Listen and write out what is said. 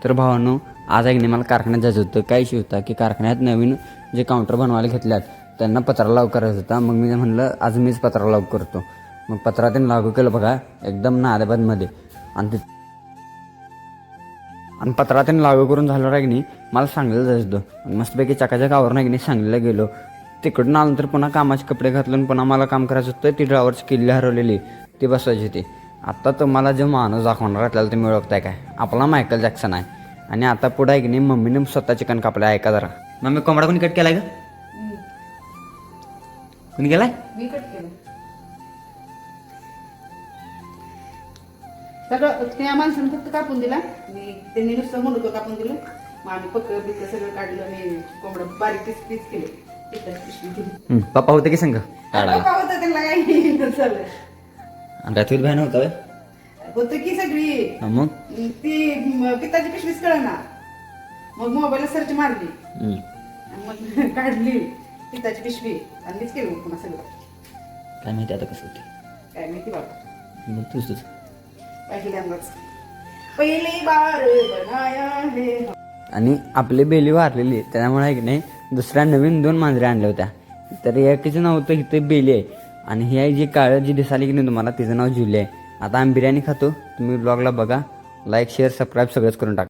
तर भावांनो, आज आहे की नाही मला कारखान्यात जायचं होतं. काय इश्यू होता की कारखान्यात नवीन जे काउंटर बनवायला घेतल्यात त्यांना पत्रा लाव करायचा होता. मग मी म्हणलं आज मीच पत्रा लाव करतो. मग पत्रा त्यांनी लागू केलं बघा, एकदम नादेबादमध्ये. आणि पत्रा त्यांनी लागू करून झालं आहे की नाही, मला सांगलेलं जायचं होतं. मस्तपैकी चकाच्या गावावर आहे की नाही सांगलीला गेलो. तिकडून आल्यानंतर पुन्हा कामाचे कपडे घातले आणि पुन्हा मला काम करायचं होतं. ती ड्रायव्हरची किल्ली हरवलेली ती बसवायची होती. आता तुम्हाला जे माणूस दाखवणार आपल्याला तुम्ही ओळखताय काय, आपला मायकल जॅक्सन आहे. आणि आता पुढं आहे की नाही मम्मीने स्वतः चिकन कापलं. ऐका जरा मम्मी, कोंबडा कोणी कट केलाय का? कोणी केलाय? मी कट केलं सगळं. त्या माणसाने फक्त कापून दिला, मी त्यांनी नुसतं मुंडकं कापून दिलं. मग आम्ही पक्क बिक्क सगळं काढलं आणि कोंबडं बारीक पीस पीस केले. पिशवी केली. पप्पा होते की संघ काढायला? पप्पा होता त्यांना काही चाललं आणि रात्री बाहेर नव्हता होय? होतं की सगळी. मग ती पिताची पिशवीच कळना. मग मोबाईलला सर्च मारली आणि मग काढली पिताची पिशवी आणि मीच केलं पुन्हा सगळं. काय माहिती आता कसं होते, काय माहिती बाबा. मग तुझ पहिल्यांदाच पहिली बार बनाया है. आणि आपली बेली वारलेली त्यामुळे आहे की नाही दुसऱ्या नवीन 2 मांजऱ्या आणल्या होत्या. तर एकीचं नाव होतं इथं बेली आहे आणि ही आहे जी काळं जी दिसाली की नाही तुम्हाला, तिचं नाव जुली आहे. आता आम्ही बिर्याणी खातो. तुम्ही ब्लॉगला बघा, लाईक शेअर सबस्क्राईब सगळंच करून टाका.